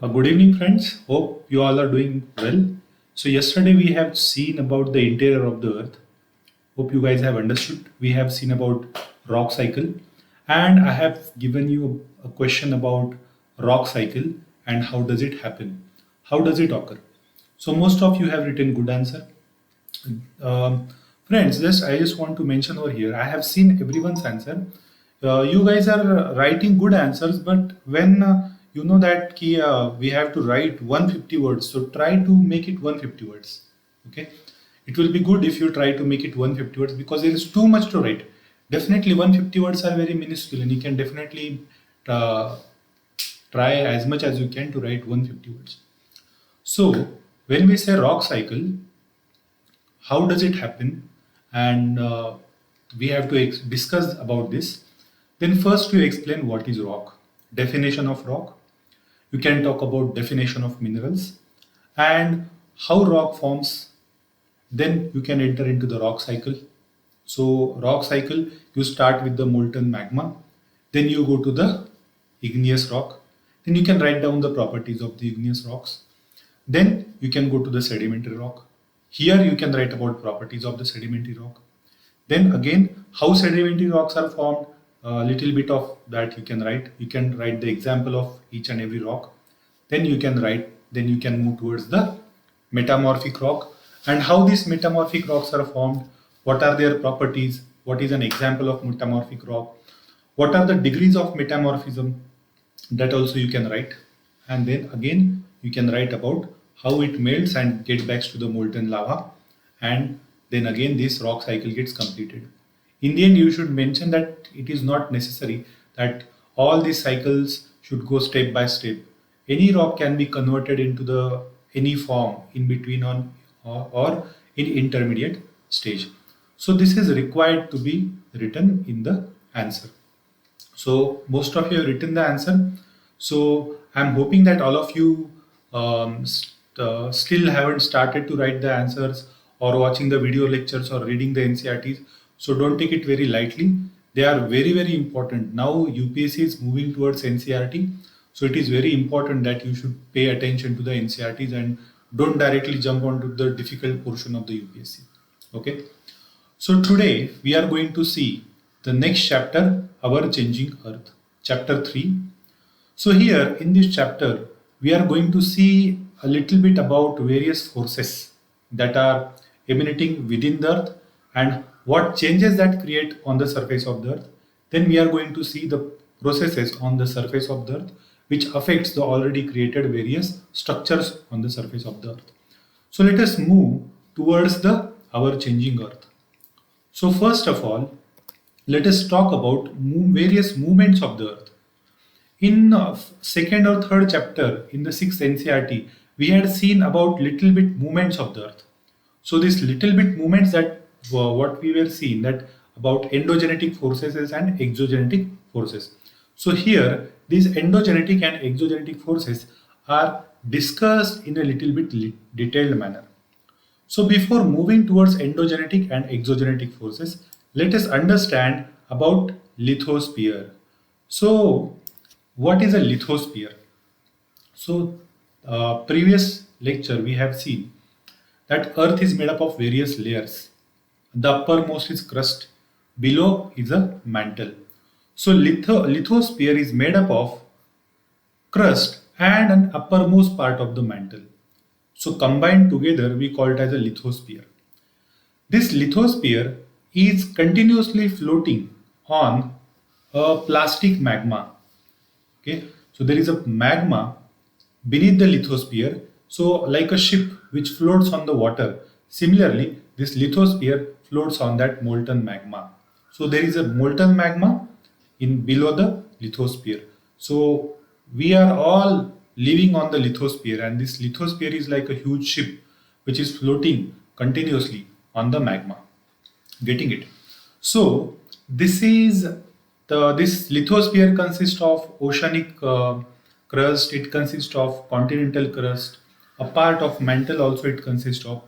Good evening, friends. Hope you all are doing well. So, yesterday we have seen about the interior of the earth. Hope you guys have understood. We have seen about rock cycle, and I have given you a question about rock cycle and how does it happen? How does it occur? So, most of you have written good answer. Um, Friends, I just want to mention over here. I have seen everyone's answer. You guys are writing good answers, but when you know that we have to write 150 words, so try to make it 150 words. Okay, it will be good if you try to make it 150 words because there is too much to write. Definitely, 150 words are very minuscule, and you can definitely uh, try as much as you can to write 150 words. So, when we say rock cycle, how does it happen, and we have to discuss about this. Then first you explain what is rock, definition of rock. You can talk about definition of minerals and how rock forms. Then you can enter into the rock cycle. So rock cycle, you start with the molten magma, then you go to the igneous rock, then you can write down the properties of the igneous rocks. Then you can go to the sedimentary rock. Here you can write about properties of the sedimentary rock. Then again, how sedimentary rocks are formed, a little bit of that you can write. You can write the example of each and every rock. Then you can move towards the metamorphic rock and how these metamorphic rocks are formed, what are their properties, what is an example of metamorphic rock, what are the degrees of metamorphism, that also you can write. And then again, you can write about how it melts and get back to the molten lava, and then again this rock cycle gets completed. In the end, you should mention that it is not necessary that all these cycles should go step by step. Any rock can be converted into the any form in between on or in intermediate stage. So this is required to be written in the answer. So most of you have written the answer. So I'm hoping that all of you still haven't started to write the answers or watching the video lectures or reading the NCRTs. So don't take it very lightly. They are very, very important. Now UPSC is moving towards NCRT. So it is very important that you should pay attention to the NCRTs and don't directly jump onto the difficult portion of the UPSC. Okay. So today we are going to see the next chapter, Our Changing Earth, chapter 3. So here in this chapter, we are going to see a little bit about various forces that are emanating within the earth and what changes that create on the surface of the earth. Then we are going to see the processes on the surface of the earth which affects the already created various structures on the surface of the earth. So let us move towards the our changing earth. So first of all, let us talk about various movements of the earth. In second or third chapter in the sixth NCRT, we had seen about little bit movements of the earth. So these little bit movements that what we were seeing that about endogenetic forces and exogenetic forces. So here these endogenetic and exogenetic forces are discussed in a little bit detailed manner. So before moving towards endogenetic and exogenetic forces, let us understand about lithosphere. So what is a lithosphere? So previous lecture we have seen that earth is made up of various layers. The uppermost is crust, below is a mantle. So lithosphere is made up of crust and an uppermost part of the mantle. So combined together we call it as a lithosphere. This lithosphere is continuously floating on a plastic magma. Okay, so there is a magma beneath the lithosphere, so like a ship which floats on the water. Similarly, this lithosphere floats on that molten magma. So there is a molten magma in below the lithosphere. So we are all living on the lithosphere, and this lithosphere is like a huge ship which is floating continuously on the magma. Getting it? So this lithosphere consists of oceanic crust. It consists of continental crust. A part of mantle also it consists of.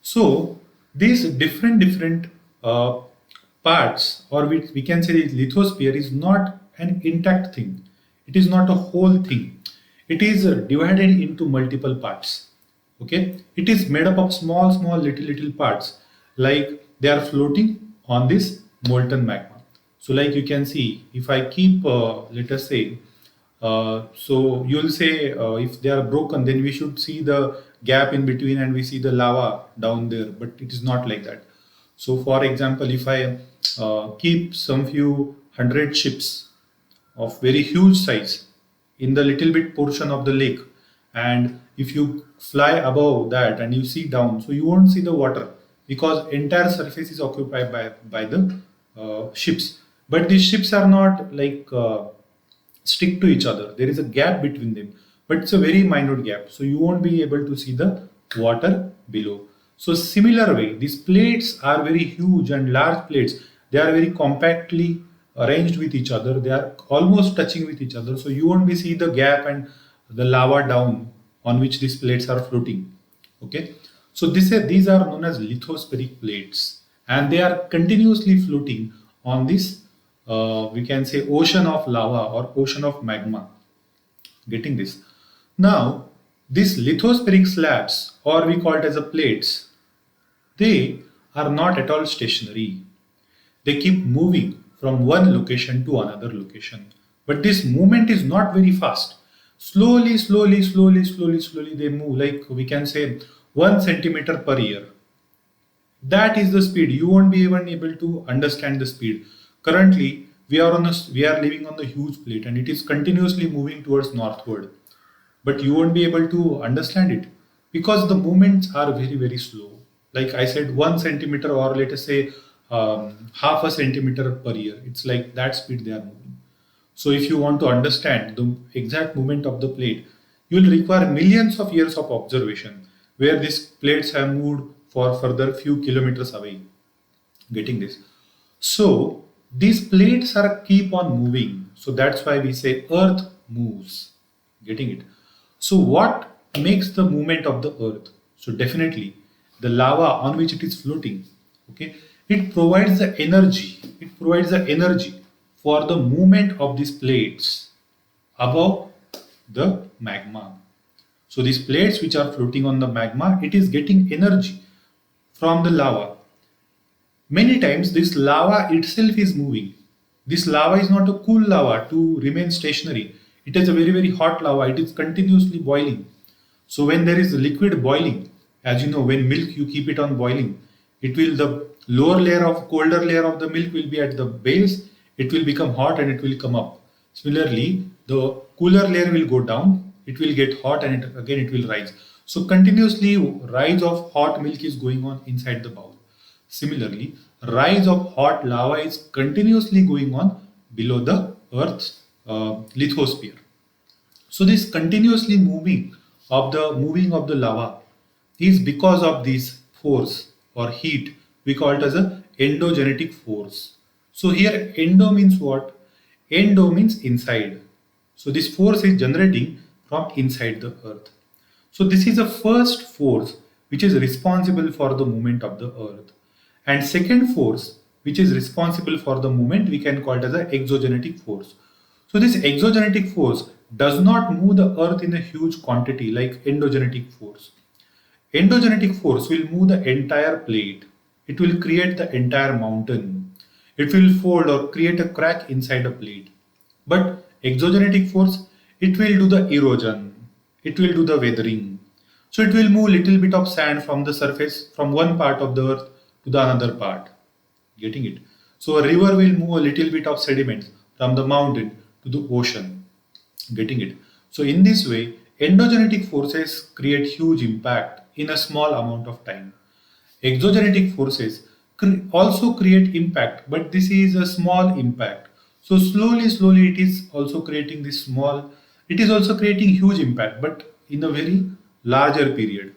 So these different uh, parts, or we can say the lithosphere is not an intact thing. It is not a whole thing. It is divided into multiple parts. Okay, it is made up of small little parts, like they are floating on this molten magma. So like you can see, if I keep let us say, so you'll say if they are broken, then we should see the gap in between and we see the lava down there, but it is not like that. So for example, if I keep some few hundred ships of very huge size in the little bit portion of the lake, and if you fly above that and you see down, so you won't see the water because entire surface is occupied by the ships. But these ships are not like stick to each other. There is a gap between them, but it's a very minute gap, so you won't be able to see the water below. So similar way, these plates are very huge and large plates. They are very compactly arranged with each other. They are almost touching with each other, so you won't be see the gap and the lava down on which these plates are floating. Okay, so these are known as lithospheric plates, and they are continuously floating on this we can say ocean of lava or ocean of magma. Getting this? Now, these lithospheric slabs, or we call it as a plates, they are not at all stationary. They keep moving from one location to another location. But this movement is not very fast. Slowly, they move, like we can say 1 centimeter per year. That is the speed. You won't be even able to understand the speed. Currently, we are living on the huge plate and it is continuously moving towards northward. But you won't be able to understand it because the movements are very slow. Like I said, 1 centimeter, or let us say half a centimeter per year. It's like that speed they are moving. So if you want to understand the exact movement of the plate, you will require millions of years of observation where these plates have moved for further few kilometers away. Getting this? So these plates are keep on moving. So that's why we say Earth moves. Getting it? So what makes the movement of the Earth? So definitely the lava on which it is floating. Okay, it provides the energy. It provides the energy for the movement of these plates above the magma. So these plates which are floating on the magma, it is getting energy from the lava. Many times this lava itself is moving. This lava is not a cool lava to remain stationary. It is a very hot lava. It is continuously boiling. So when there is liquid boiling, as you know, when milk you keep it on boiling, it will the lower layer of colder layer of the milk will be at the base. It will become hot and it will come up. Similarly, the cooler layer will go down. It will get hot and again it will rise. So continuously rise of hot milk is going on inside the bowl. Similarly, rise of hot lava is continuously going on below the Earth's lithosphere. So this continuously moving of the lava is because of this force or heat. We call it as a endogenetic force. So here endo means what? Endo means inside. So this force is generating from inside the earth. So this is the first force which is responsible for the movement of the earth. And second force which is responsible for the movement, we can call it as an exogenetic force. So this exogenetic force does not move the earth in a huge quantity like endogenetic force. Endogenetic force will move the entire plate. It will create the entire mountain. It will fold or create a crack inside a plate. But exogenetic force, it will do the erosion. It will do the weathering. So it will move little bit of sand from the surface from one part of the earth to the another part. Getting it? So a river will move a little bit of sediments from the mountain to the ocean. Getting it? So in this way, endogenetic forces create huge impact in a small amount of time. Exogenetic forces also create impact, but this is a small impact. So slowly it is also creating this small, it is also creating huge impact, but in a very larger period.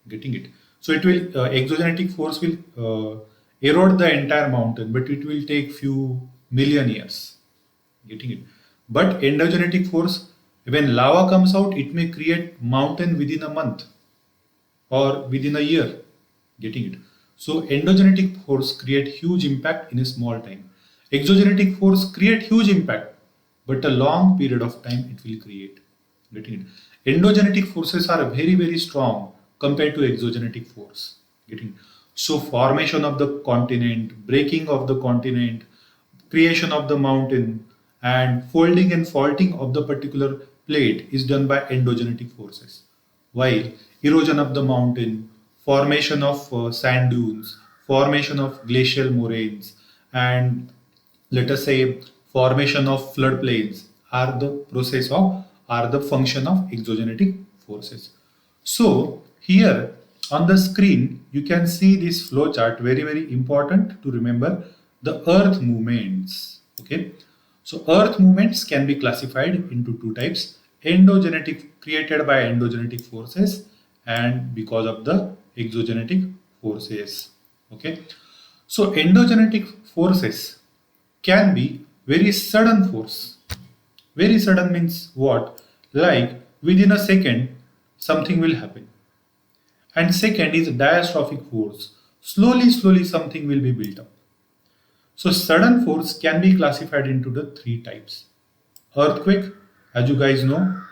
Getting it? So it will, exogenetic force will erode the entire mountain, but it will take few million years. Getting it? But endogenetic force, when lava comes out, it may create mountain within a month or within a year. Getting it? So endogenetic force create huge impact in a small time. Exogenetic force create huge impact, but a long period of time it will create. Getting it? Endogenetic forces are very, very strong compared to exogenetic force. Getting it? So formation of the continent, breaking of the continent, creation of the mountain, and folding and faulting of the particular plate is done by endogenetic forces. While erosion of the mountain, formation of sand dunes, formation of glacial moraines, and let us say formation of floodplains are the function of exogenetic forces. So here on the screen you can see this flow chart, very very important to remember the earth movements. Okay, so earth movements can be classified into two types: endogenetic, created by endogenetic forces, and because of the exogenetic forces. Okay, so endogenetic forces can be very sudden force. Very sudden means what? Like within a second, something will happen. And second is diastrophic force. Slowly, slowly something will be built up. So sudden force can be classified into the three types. Earthquake, as you guys know,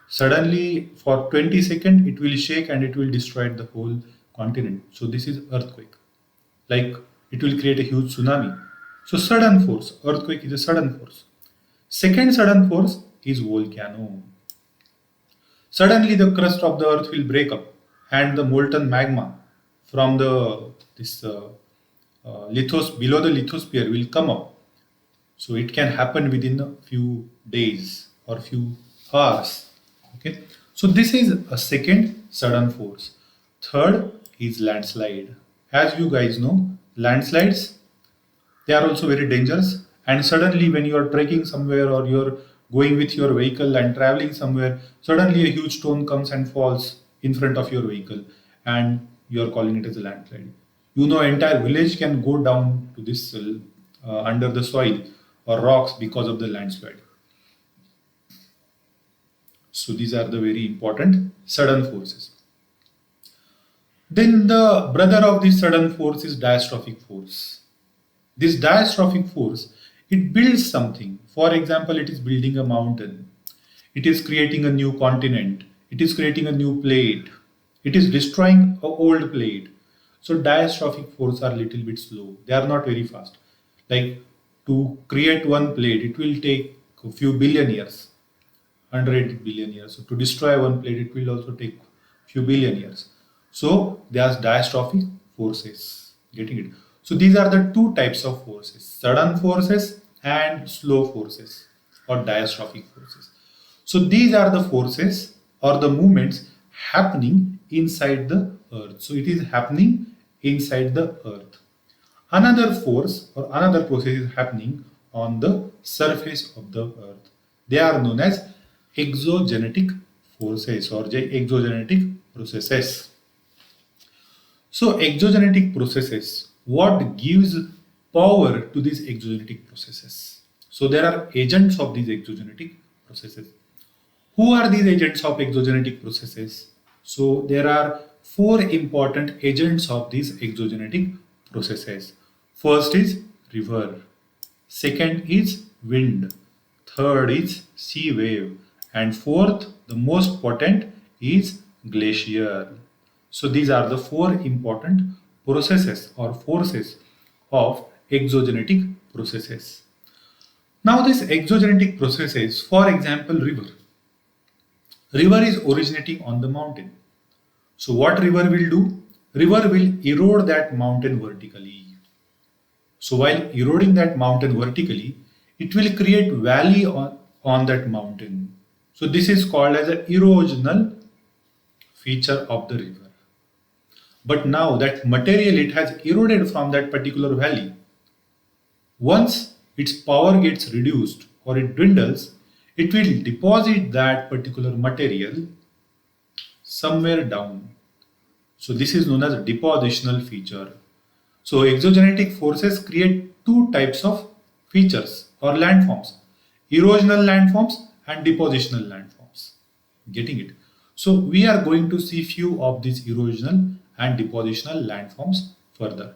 suddenly for 20 seconds it will shake and it will destroy the whole continent. So this is earthquake. Like it will create a huge tsunami. So sudden force, earthquake is a sudden force. Second sudden force is volcano. Suddenly the crust of the earth will break up and the molten magma from the this below the lithosphere will come up. So it can happen within a few days or few hours. Okay. So this is a second sudden force. Third is landslide. As you guys know, landslides, they are also very dangerous. And suddenly, when you are trekking somewhere or you're going with your vehicle and traveling somewhere, suddenly a huge stone comes and falls in front of your vehicle, and you are calling it as a landslide. You know, entire village can go down to this under the soil or rocks because of the landslide. So these are the very important sudden forces. Then the brother of this sudden force is diastrophic force. This diastrophic force, it builds something. For example, it is building a mountain. It is creating a new continent. It is creating a new plate. It is destroying an old plate. So diastrophic force are little bit slow. They are not very fast. Like to create one plate, it will take a few billion years, 100 billion years. So to destroy one plate, it will also take few billion years. So there's diastrophic forces. Getting it? So these are the two types of forces: sudden forces and slow forces or diastrophic forces. So these are the forces or the movements happening inside the earth. So it is happening inside the earth. Another force or another process is happening on the surface of the earth. They are known as exogenetic forces or exogenetic processes. So exogenetic processes, what gives power to these exogenetic processes? So there are agents of these exogenetic processes. Who are these agents of exogenetic processes? So there are four important agents of these exogenetic processes. First is river. Second is wind. Third is sea wave. And fourth, the most potent, is glacier. So these are the four important processes or forces of exogenetic processes. Now these exogenetic processes, for example, river. River is originating on the mountain. So what river will do? River will erode that mountain vertically. So while eroding that mountain vertically, it will create valley on that mountain. So this is called as an erosional feature of the river. But now that material it has eroded from that particular valley, once its power gets reduced or it dwindles, it will deposit that particular material somewhere down. So this is known as a depositional feature. So exogenetic forces create two types of features or landforms: erosional landforms and depositional landforms. Getting it? So we are going to see few of these erosional and depositional landforms further.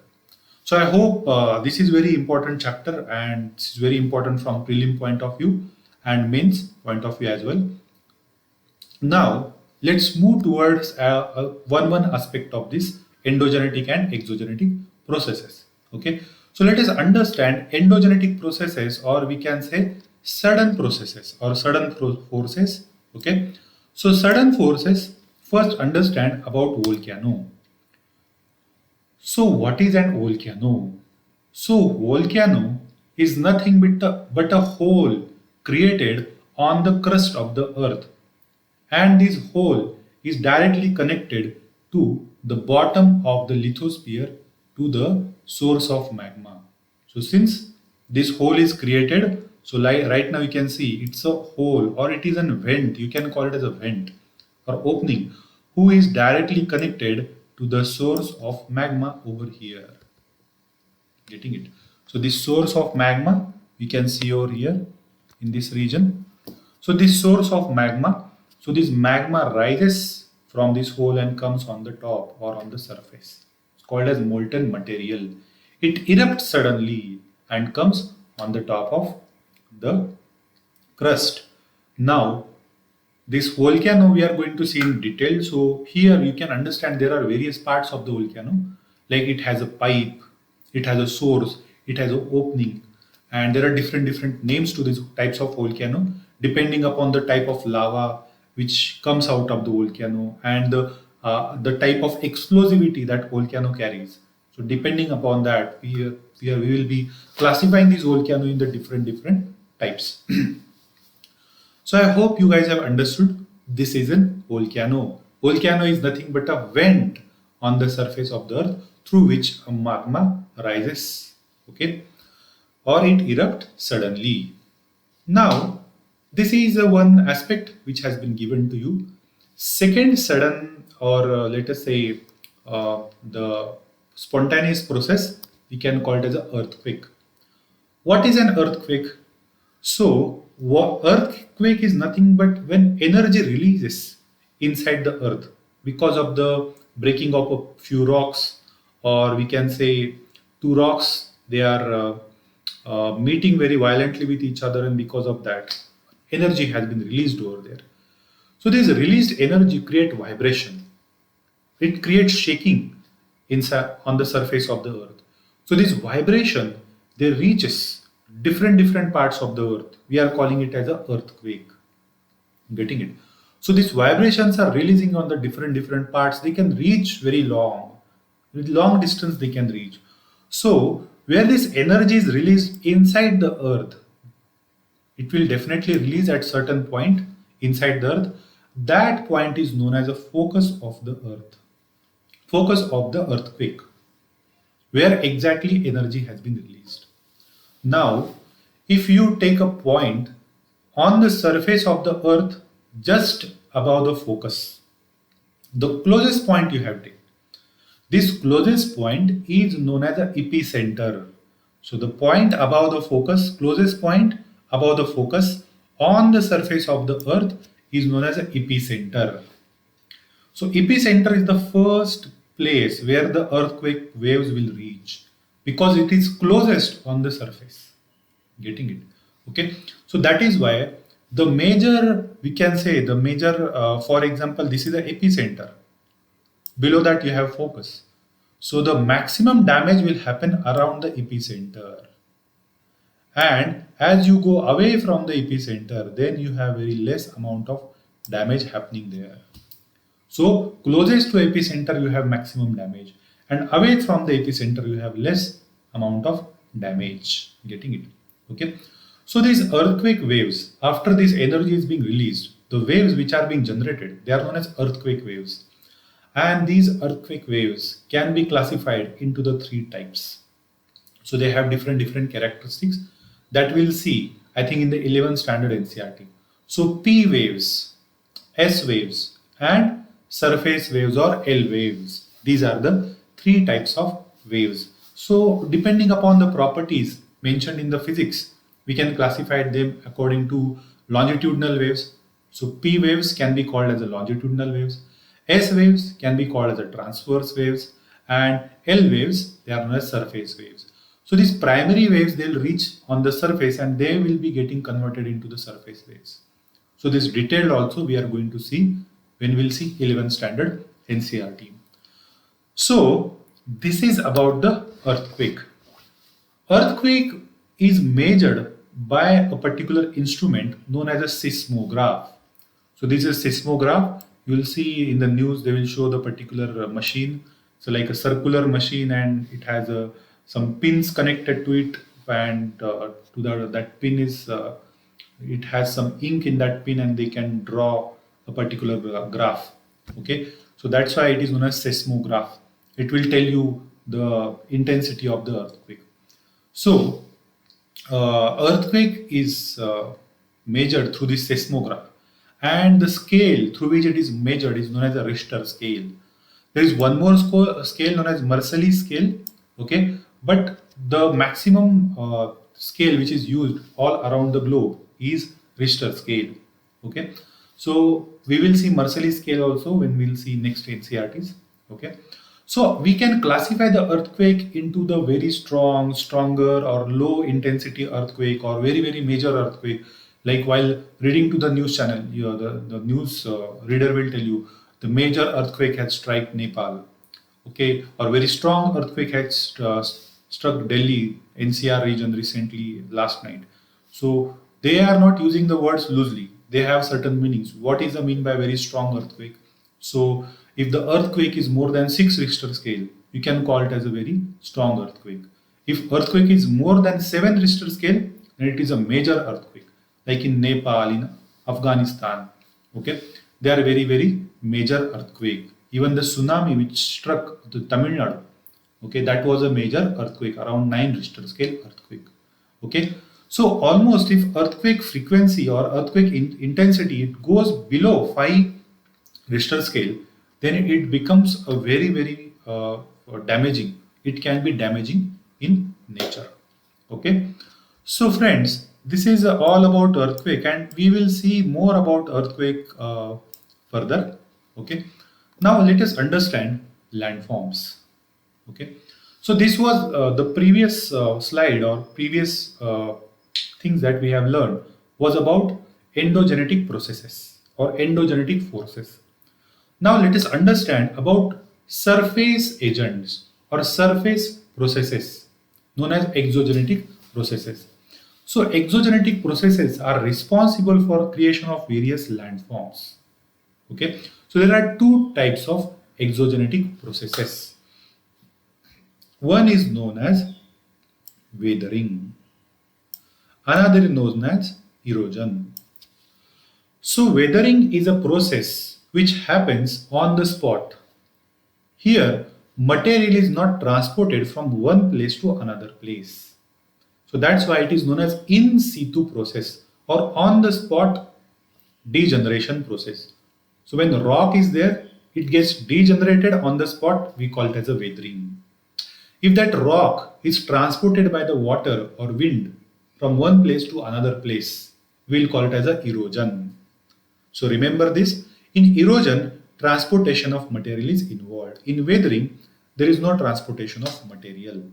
So I hope this is very important chapter and this is very important from prelim point of view and mains point of view as well. Now, let's move towards one aspect of this endogenetic and exogenetic processes. Okay, so let us understand endogenetic processes, or we can say sudden processes or sudden forces. Okay, so sudden forces, first understand about volcano. So, what is an volcano? So, volcano is nothing but a hole created on the crust of the earth, and this hole is directly connected to the bottom of the lithosphere, to the source of magma. So since this hole is created, so like right now you can see it's a hole, or it is a vent, you can call it as a vent or opening, who is directly connected to the source of magma over here. Getting it? So this source of magma we can see over here in this region. So this source of magma, so this magma rises from this hole and comes on the top or on the surface. It's called as molten material. It erupts suddenly and comes on the top of the crust. Now, this volcano we are going to see in detail. So here you can understand there are various parts of the volcano. Like it has a pipe, it has a source, it has an opening, and there are different names to these types of volcano depending upon the type of lava which comes out of the volcano, and the type of explosivity that volcano carries. So depending upon that, we will be classifying this volcano in the different types. So I hope you guys have understood this is a volcano. Volcano is nothing but a vent on the surface of the earth through which a magma rises, okay, or it erupts suddenly. Now, this is one aspect which has been given to you. Second sudden, or let us say the spontaneous process, we can call it as an earthquake. What is an earthquake? So, earthquake is nothing but when energy releases inside the earth because of the breaking of a few rocks, or we can say two rocks, they are meeting very violently with each other, and because of that, energy has been released over there. So, this released energy create vibration. It creates shaking inside on the surface of the earth. So this vibration, they reaches different parts of the earth. We are calling it as a earthquake. Getting it? So these vibrations are releasing on the different parts. They can reach very long. With long distance they can reach. So where this energy is released inside the earth, it will definitely release at certain point inside the earth. That point is known as a focus of the earth. Focus of the earthquake, where exactly energy has been released. Now, if you take a point on the surface of the earth just above the focus, the closest point you have taken, this closest point is known as the epicenter. So the point above the focus, closest point above the focus on the surface of the earth is known as the epicenter. So epicenter is the first place where the earthquake waves will reach because it is closest on the surface. Getting it? Okay. So that is why the major, we can say the major, for example, this is the epicenter. Below that you have focus. So the maximum damage will happen around the epicenter. And as you go away from the epicenter, then you have very less amount of damage happening there. So closest to epicenter you have maximum damage, and away from the epicenter you have less amount of damage. Getting it? Okay. So these earthquake waves, after this energy is being released, the waves which are being generated, they are known as earthquake waves. And these earthquake waves can be classified into the three types. So they have different characteristics that we'll see, I think, in the 11th standard NCERT. So P waves, S waves, and surface waves or L waves. These are the three types of waves. So depending upon the properties mentioned in the physics, we can classify them according to longitudinal waves. So P waves can be called as the longitudinal waves. S waves can be called as the transverse waves, and L waves, they are known as surface waves. So these primary waves, they'll reach on the surface and they will be getting converted into the surface waves. So this detailed also we are going to see when we'll see 11th standard NCERT. So this is about the earthquake. Earthquake is measured by a particular instrument known as a seismograph. So this is seismograph. You will see in the news they will show the particular machine. So like a circular machine, and it has some pins connected to it, and to that pin is it has some ink in that pin, and they can draw a particular graph. Okay, so that's why it is known as seismograph. It will tell you the intensity of the earthquake. So earthquake is measured through the seismograph, and the scale through which it is measured is known as a Richter scale. There is one more scale known as Mercalli scale, okay, but the maximum scale which is used all around the globe is Richter scale, okay. So we will see Mercalli scale also when we will see next NCERTs, okay. So we can classify the earthquake into the very strong, stronger or low intensity earthquake, or very, very major earthquake. Like while reading to the news channel, the news reader will tell you the major earthquake had struck Nepal, okay, or very strong earthquake had struck Delhi, NCR region recently last night. So they are not using the words loosely. They have certain meanings. What is the mean by very strong earthquake? So if the earthquake is more than 6 Richter scale, you can call it as a very strong earthquake. If earthquake is more than 7 Richter scale, then it is a major earthquake, like in Nepal, in Afghanistan. Okay, they are very, very major earthquake. Even the tsunami which struck the Tamil Nadu, okay, that was a major earthquake, around 9 Richter scale earthquake. Okay, so almost if earthquake frequency or earthquake intensity it goes below 5 Richter scale, then it becomes a very, very damaging. It can be damaging in nature. Okay. So friends, this is all about earthquake, and we will see more about earthquake further. Okay. Now let us understand landforms. Okay. So this was the previous slide, or previous things that we have learned was about endogenetic processes or endogenetic forces. Now let us understand about surface agents or surface processes known as exogenetic processes. So exogenetic processes are responsible for creation of various landforms. Okay, so there are two types of exogenetic processes. One is known as weathering, another is known as erosion. So weathering is a process which happens on the spot. Here, material is not transported from one place to another place. So that's why it is known as in situ process or on the spot degeneration process. So when the rock is there, it gets degenerated on the spot, we call it as a weathering. If that rock is transported by the water or wind from one place to another place, we'll call it as a erosion. So remember this, in erosion, transportation of material is involved. In weathering, there is no transportation of material.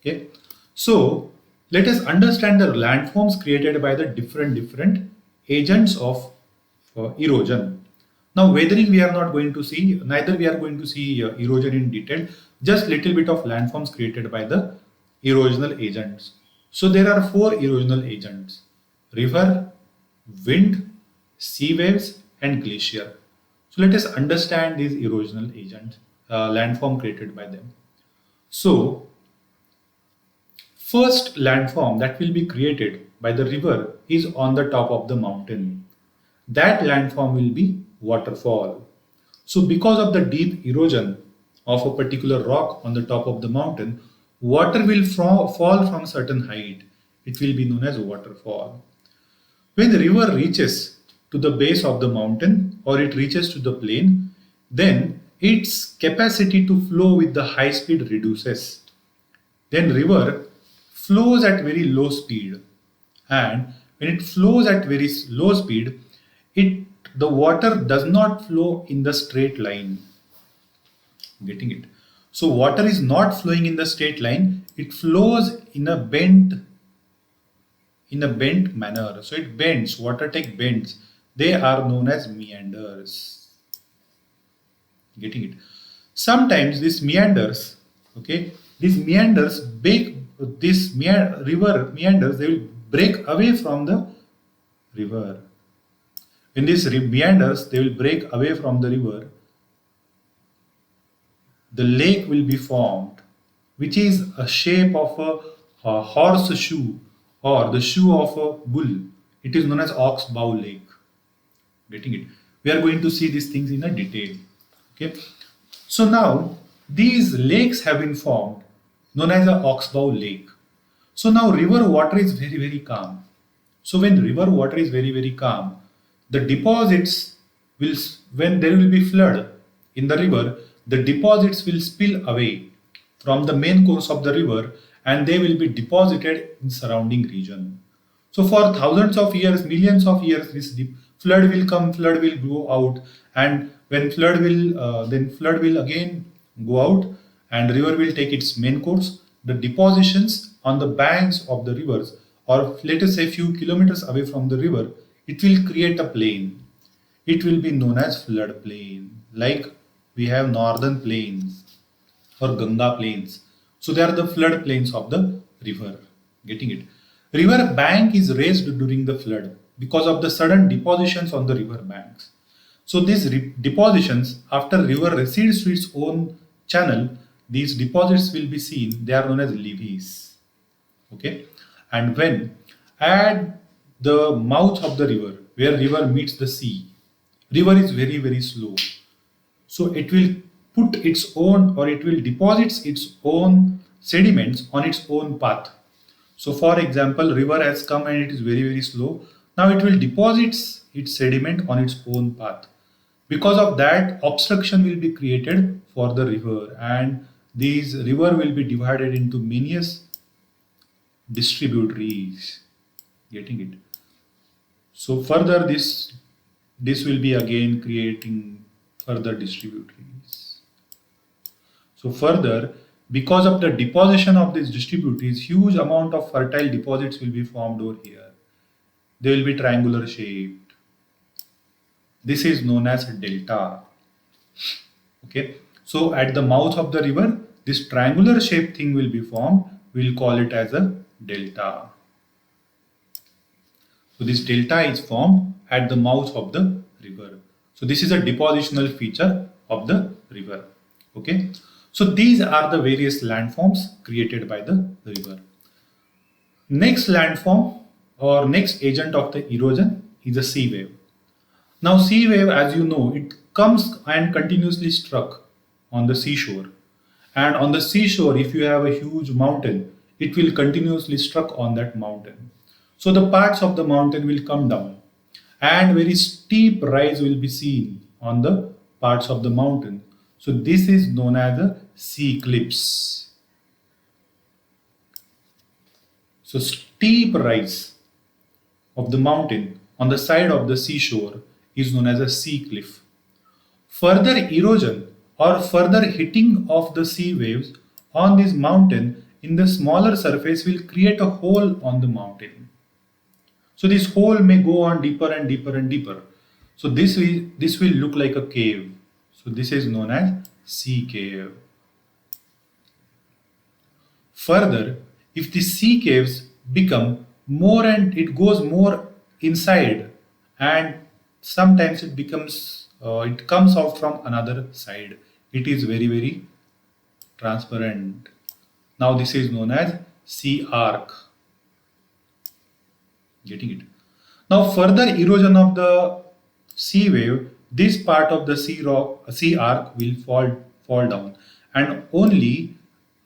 Okay. So let us understand the landforms created by the different agents of erosion. Now weathering we are not going to see, neither we are going to see erosion in detail, just little bit of landforms created by the erosional agents. So there are four erosional agents: river, wind, sea waves and glacier. So let us understand these erosional agents, landform created by them. So first landform that will be created by the river is on the top of the mountain. That landform will be waterfall. So because of the deep erosion of a particular rock on the top of the mountain, water will fall from a certain height. It will be known as waterfall. When the river reaches to the base of the mountain or it reaches to the plain, then its capacity to flow with the high speed reduces. Then river flows at very low speed, and when it flows at very low speed, the water does not flow in the straight line. Getting it? So water is not flowing in the straight line, it flows in a bent manner. So it bends, water take bends, They are known as meanders. Getting it? Sometimes these meanders, okay, these meanders break, river meanders, they will break away from the river. When these meanders, they will break away from the river, the lake will be formed, which is a shape of a horseshoe or the shoe of a bull. It is known as ox bow lake. Getting it? We are going to see these things in a detail. Okay. So now these lakes have been formed, known as a oxbow lake. So now river water is very very calm. So when river water is very very calm, the deposits will, when there will be flood in the river, the deposits will spill away from the main course of the river and they will be deposited in surrounding region. So for thousands of years, millions of years, this flood will come, flood will go out, and when flood will, then flood will again go out, and river will take its main course. The depositions on the banks of the rivers, or let us say few kilometers away from the river, it will create a plain. It will be known as flood plain, like we have northern plains or Ganga plains. So they are the flood plains of the river. Getting it? River bank is raised during the flood because of the sudden depositions on the river banks. So these depositions, after river recedes to its own channel, these deposits will be seen. They are known as levees. Okay, and when at the mouth of the river, where river meets the sea, river is very very slow, so it will put its own, or it will deposits its own sediments on its own path. So for example, river has come and it is very very slow. Now it will deposits its sediment on its own path. Because of that, obstruction will be created for the river, and these river will be divided into many distributaries. Getting it? So further this will be again creating further distributaries. So further, because of the deposition of these distributaries, huge amount of fertile deposits will be formed over here. They will be triangular shaped. This is known as delta. Okay. So at the mouth of the river, this triangular shaped thing will be formed. We'll call it as a delta. So this delta is formed at the mouth of the river. So this is a depositional feature of the river. Okay. So these are the various landforms created by the river. Next landform or next agent of the erosion is a sea wave. Now sea wave, as you know, it comes and continuously struck on the seashore. And on the seashore, if you have a huge mountain, it will continuously struck on that mountain. So the parts of the mountain will come down and very steep rise will be seen on the parts of the mountain. So this is known as a sea cliffs. So steep rise of the mountain on the side of the seashore is known as a sea cliff. Further erosion or further hitting of the sea waves on this mountain in the smaller surface will create a hole on the mountain. So this hole may go on deeper and deeper and deeper. So this will look like a cave. So this is known as sea cave. Further, if the sea caves become more and it goes more inside, and sometimes it becomes it comes out from another side, it is very very transparent. Now this is known as sea arc. Getting it? Now further erosion of the sea wave, this part of the sea arc will fall down, and only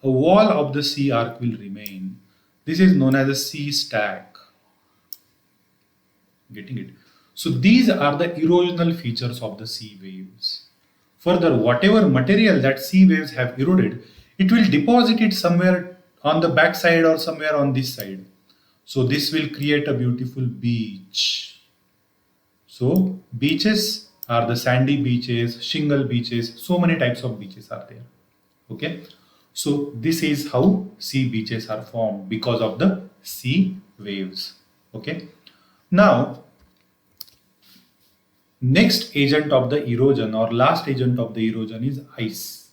a wall of the sea arc will remain. This is known as a sea stack. Getting it? So these are the erosional features of the sea waves. Further, whatever material that sea waves have eroded, it will deposit it somewhere on the back side or somewhere on this side. So this will create a beautiful beach. So beaches are the sandy beaches, shingle beaches, so many types of beaches are there. Okay. So this is how sea beaches are formed because of the sea waves. Okay. Now Next agent of the erosion or last agent of the erosion is ice.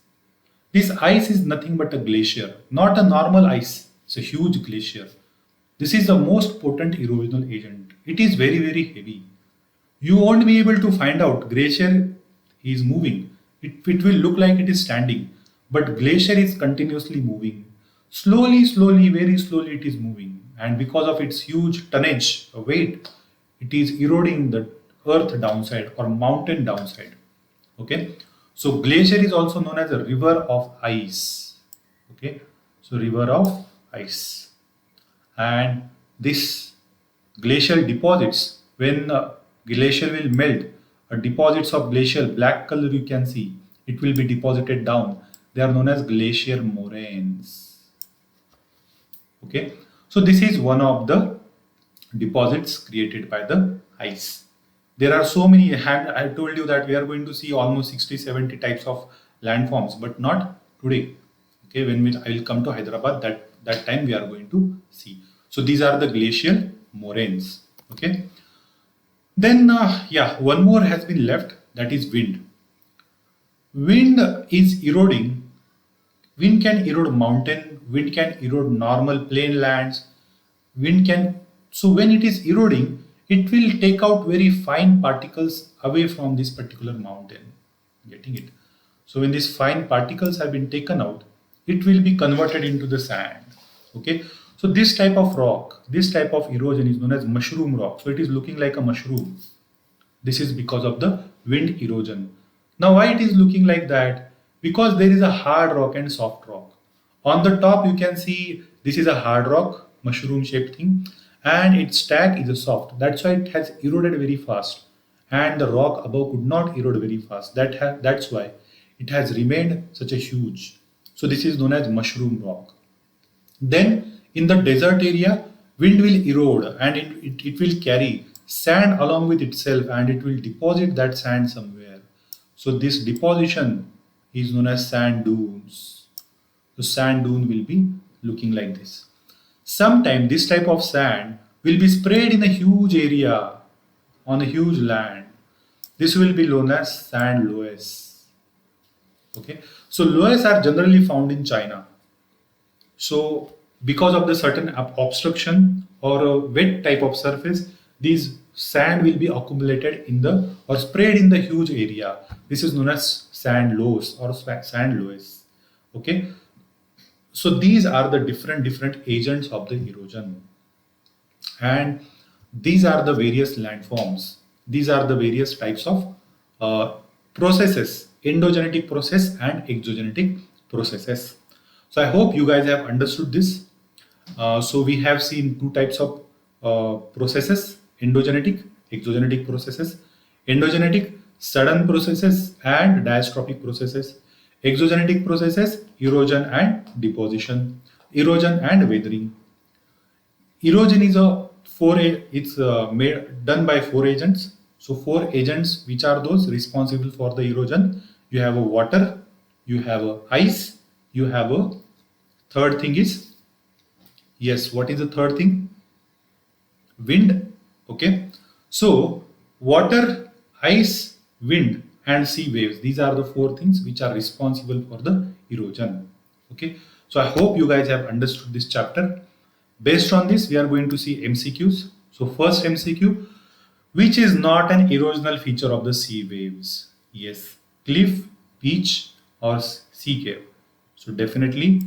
This ice is nothing but a glacier, not a normal ice. It's a huge glacier. This is the most potent erosional agent. It is very, very heavy. You won't be able to find out glacier is moving. It will look like it is standing, but glacier is continuously moving. Slowly, slowly, very slowly it is moving. And because of its huge tonnage, weight, it is eroding the earth downside or mountain downside. Okay. So glacier is also known as a river of ice. Okay. So river of ice. And this glacial deposits, when glacier will melt, deposits of glacial black color you can see, it will be deposited down. They are known as glacier moraines. Okay, so this is one of the deposits created by the ice. There are so many, I told you that we are going to see almost 60-70 types of landforms, but not today. Okay, I will come to Hyderabad, that time we are going to see. So these are the glacial moraines. Okay. Then, one more has been left, that is wind. Wind is eroding. Wind can erode mountain, wind can erode normal plain lands. So when it is eroding, it will take out very fine particles away from this particular mountain. Getting it? So when these fine particles have been taken out, it will be converted into the sand. Okay. So this type of rock, this type of erosion is known as mushroom rock. So it is looking like a mushroom. This is because of the wind erosion. Now why it is looking like that? Because there is a hard rock and soft rock. On the top you can see this is a hard rock, mushroom shaped thing, and its stack is a soft. That's why it has eroded very fast. And the rock above could not erode very fast. That's why it has remained such a huge. So this is known as mushroom rock. Then in the desert area, wind will erode and it will carry sand along with itself and it will deposit that sand somewhere. So this deposition is known as sand dunes. The sand dune will be looking like this. Sometime this type of sand will be spread in a huge area on a huge land. This will be known as sand loess. Okay, so loess are generally found in China. So because of the certain obstruction or a wet type of surface, these sand will be accumulated in the or spread in the huge area. This is known as sand loess or sand loess. Okay, so these are the different agents of the erosion, and these are the various landforms. These are the various types of processes: endogenetic process and exogenetic processes. So I hope you guys have understood this. So we have seen two types of processes: endogenetic, exogenetic processes. Endogenetic, sudden processes and diastrophic processes. Exogenetic processes, erosion and deposition, erosion and weathering. Erosion is done by four agents. So four agents, which are those responsible for the erosion? You have a water, you have a ice, you have a third thing is, yes, what is the third thing? Wind. Okay, so water, ice, wind and sea waves, these are the four things which are responsible for the erosion. Okay, so I hope you guys have understood this chapter. Based on this, we are going to see MCQs. So first MCQ, which is not an erosional feature of the sea waves? Yes, cliff, beach or sea cave. So definitely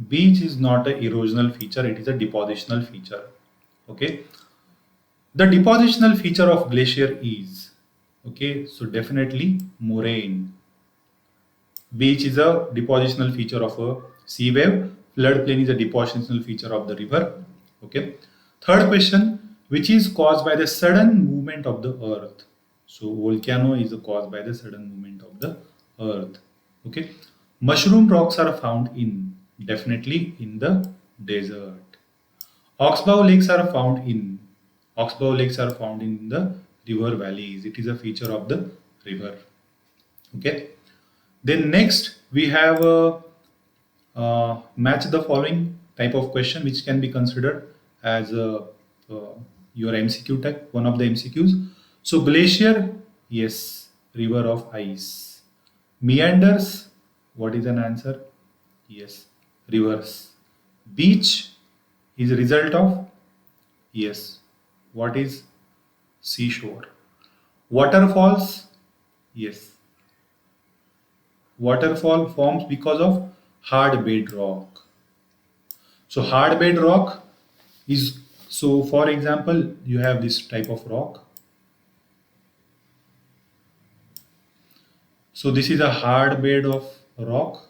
beach is not an erosional feature, it is a depositional feature. Okay, the depositional feature of glacier is, okay, so definitely moraine. Beach is a depositional feature of a sea wave. Floodplain is a depositional feature of the river. Okay. Third question, which is caused by the sudden movement of the earth? So volcano is caused by the sudden movement of the earth. Okay. Mushroom rocks are found in, definitely in the desert. Oxbow lakes are found in the river valleys. It is a feature of the river. Okay. Then next we have match the following type of question, which can be considered as your MCQ type, one of the MCQs. So glacier Yes, river of ice. Meanders, what is an answer? Yes, rivers. Beach is a result of, yes, what is seashore? Waterfalls, yes, waterfall forms because of hard bedrock. So hard bedrock is, so for example, you have this type of rock. So this is a hard bed of rock,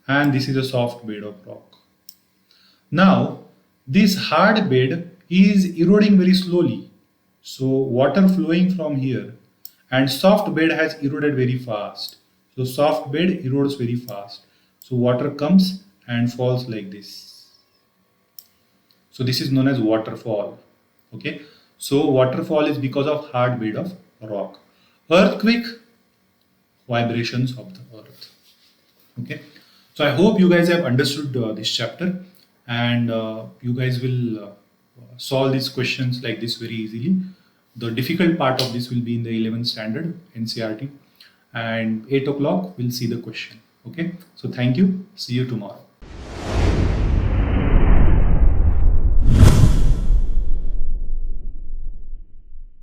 and this is a soft bed of rock. Now, this hard bed is eroding very slowly. So water flowing from here, and soft bed has eroded very fast. So soft bed erodes very fast. So water comes and falls like this. So this is known as waterfall. Okay. So waterfall is because of hard bed of rock. Earthquake, vibrations of the earth. Okay, so I hope you guys have understood this chapter, and you guys will solve these questions like this very easily. The difficult part of this will be in the 11th standard NCRT, and 8 o'clock we'll see the question. Okay, so thank you, see you tomorrow.